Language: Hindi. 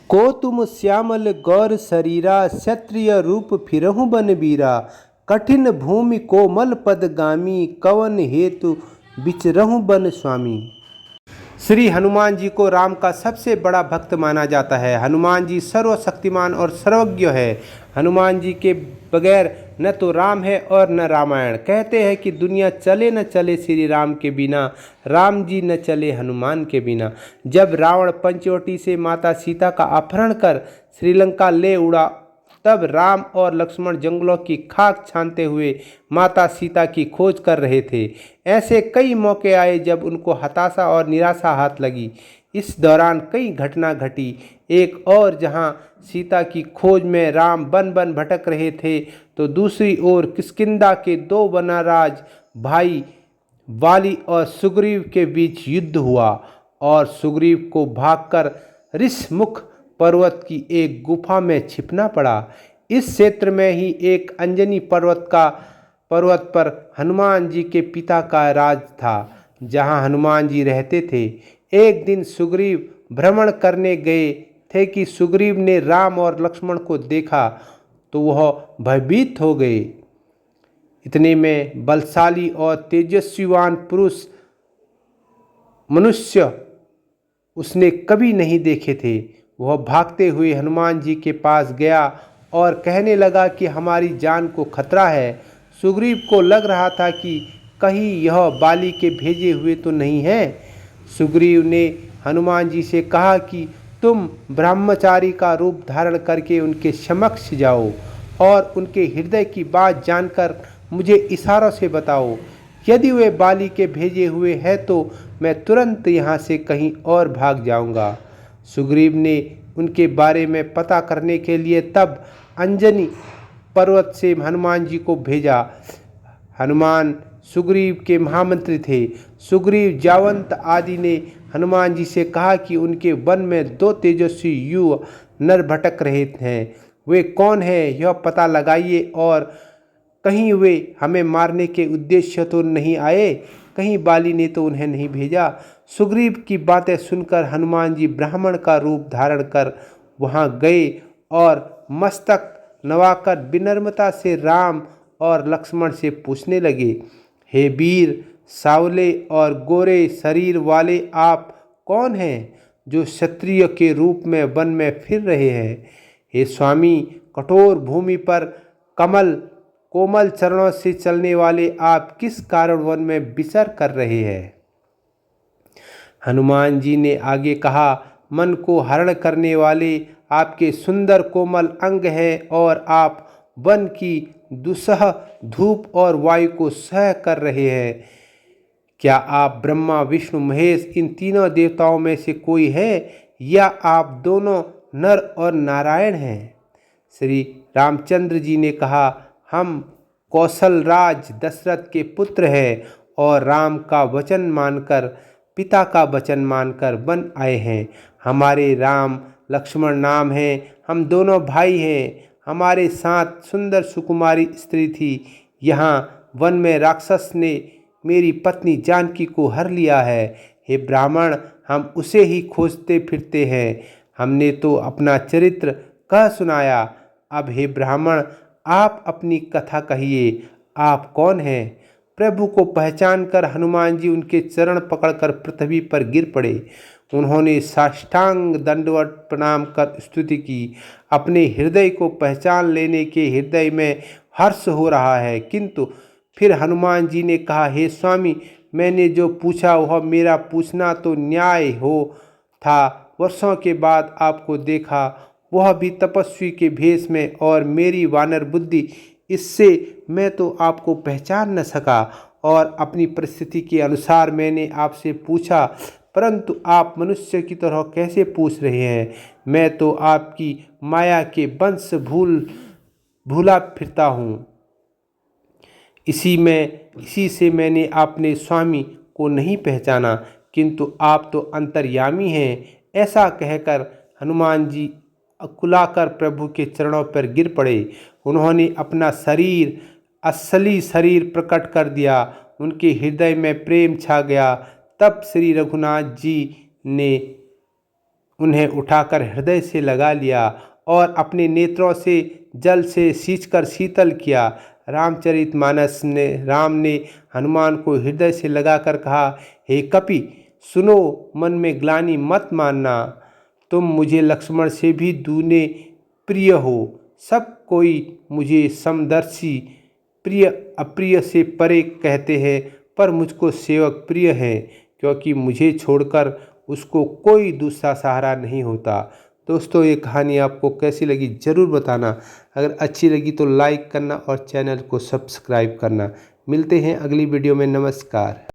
को तुम श्यामल गौर शरीरा क्षत्रिय रूप फिरहु बन बीरा। कठिन भूमि कोमल पदगामी कवन हेतु विचरहु बन स्वामी। श्री हनुमान जी को राम का सबसे बड़ा भक्त माना जाता है। हनुमान जी सर्वशक्तिमान और सर्वज्ञ है। हनुमान जी के बगैर न तो राम है और न रामायण। कहते हैं कि दुनिया चले न चले श्री राम के बिना, राम जी न चले हनुमान के बिना। जब रावण पंचवटी से माता सीता का अपहरण कर श्रीलंका ले उड़ा, तब राम और लक्ष्मण जंगलों की खाक छानते हुए माता सीता की खोज कर रहे थे। ऐसे कई मौके आए जब उनको हताशा और निराशा हाथ लगी। इस दौरान कई घटना घटी। एक और जहां सीता की खोज में राम बन बन भटक रहे थे, तो दूसरी ओर किष्किंधा के दो वनराज भाई वाली और सुग्रीव के बीच युद्ध हुआ और सुग्रीव को भागकर ऋषमुख पर्वत की एक गुफा में छिपना पड़ा। इस क्षेत्र में ही एक अंजनी पर्वत पर हनुमान जी के पिता का राज था, जहां हनुमान जी रहते थे। एक दिन सुग्रीव भ्रमण करने गए थे कि सुग्रीव ने राम और लक्ष्मण को देखा तो वह भयभीत हो गए। इतने में बलशाली और तेजस्वीवान पुरुष मनुष्य उसने कभी नहीं देखे थे। वह भागते हुए हनुमान जी के पास गया और कहने लगा कि हमारी जान को खतरा है। सुग्रीव को लग रहा था कि कहीं यह बाली के भेजे हुए तो नहीं है। सुग्रीव ने हनुमान जी से कहा कि तुम ब्रह्मचारी का रूप धारण करके उनके समक्ष जाओ और उनके हृदय की बात जानकर मुझे इशारों से बताओ। यदि वे बाली के भेजे हुए हैं तो मैं तुरंत यहाँ से कहीं और भाग जाऊँगा। सुग्रीव ने उनके बारे में पता करने के लिए तब अंजनी पर्वत से हनुमान जी को भेजा। हनुमान सुग्रीव के महामंत्री थे। सुग्रीव, जावंत आदि ने हनुमान जी से कहा कि उनके वन में दो तेजस्वी युवा नर भटक रहे हैं। वे कौन हैं यह पता लगाइए और कहीं वे हमें मारने के उद्देश्य तो नहीं आए, कहीं बाली ने तो उन्हें नहीं भेजा। सुग्रीव की बातें सुनकर हनुमान जी ब्राह्मण का रूप धारण कर वहां गए और मस्तक नवाकर विनम्रता से राम और लक्ष्मण से पूछने लगे, हे वीर, सावले और गोरे शरीर वाले आप कौन हैं जो क्षत्रिय के रूप में वन में फिर रहे हैं। हे स्वामी, कठोर भूमि पर कोमल चरणों से चलने वाले आप किस कारण वन में विचर कर रहे हैं। हनुमान जी ने आगे कहा, मन को हरण करने वाले आपके सुंदर कोमल अंग हैं और आप वन की दुस्सह धूप और वायु को सह कर रहे हैं। क्या आप ब्रह्मा विष्णु महेश इन तीनों देवताओं में से कोई है या आप दोनों नर और नारायण हैं। श्री रामचंद्र जी ने कहा, हम कौशल राज दशरथ के पुत्र हैं और राम का वचन मानकर, पिता का वचन मानकर वन आए हैं। हमारे राम लक्ष्मण नाम है, हम दोनों भाई हैं। हमारे साथ सुंदर सुकुमारी स्त्री थी। यहाँ वन में राक्षस ने मेरी पत्नी जानकी को हर लिया है। हे ब्राह्मण, हम उसे ही खोजते फिरते हैं। हमने तो अपना चरित्र कह सुनाया। अब हे ब्राह्मण, आप अपनी कथा कहिए, आप कौन हैं। प्रभु को पहचान कर हनुमान जी उनके चरण पकड़कर पृथ्वी पर गिर पड़े। उन्होंने साष्टांग दंडवत प्रणाम कर स्तुति की। अपने हृदय को पहचान लेने के हृदय में हर्ष हो रहा है, किंतु फिर हनुमान जी ने कहा, हे स्वामी, मैंने जो पूछा वह मेरा पूछना तो न्याय हो था। वर्षों के बाद आपको देखा, वह भी तपस्वी के भेष में, और मेरी वानर बुद्धि, इससे मैं तो आपको पहचान न सका और अपनी परिस्थिति के अनुसार मैंने आपसे पूछा, परंतु आप मनुष्य की तरह कैसे पूछ रहे हैं। मैं तो आपकी माया के वंश भूला फिरता हूँ। इसी से मैंने अपने स्वामी को नहीं पहचाना, किंतु आप तो अंतर्यामी हैं। ऐसा कहकर हनुमान जी अकुलाकर प्रभु के चरणों पर गिर पड़े। उन्होंने अपना असली शरीर प्रकट कर दिया। उनके हृदय में प्रेम छा गया। तब श्री रघुनाथ जी ने उन्हें उठाकर हृदय से लगा लिया और अपने नेत्रों से जल से सींचकर शीतल किया। रामचरितमानस ने राम ने हनुमान को हृदय से लगाकर कहा, हे कपि सुनो, मन में ग्लानि मत मानना, तुम मुझे लक्ष्मण से भी दूने प्रिय हो। सब कोई मुझे समदर्शी प्रिय अप्रिय से परे कहते हैं, पर मुझको सेवक प्रिय है, क्योंकि मुझे छोड़कर उसको कोई दूसरा सहारा नहीं होता। दोस्तों, ये कहानी आपको कैसी लगी ज़रूर बताना। अगर अच्छी लगी तो लाइक करना और चैनल को सब्सक्राइब करना। मिलते हैं अगली वीडियो में। नमस्कार।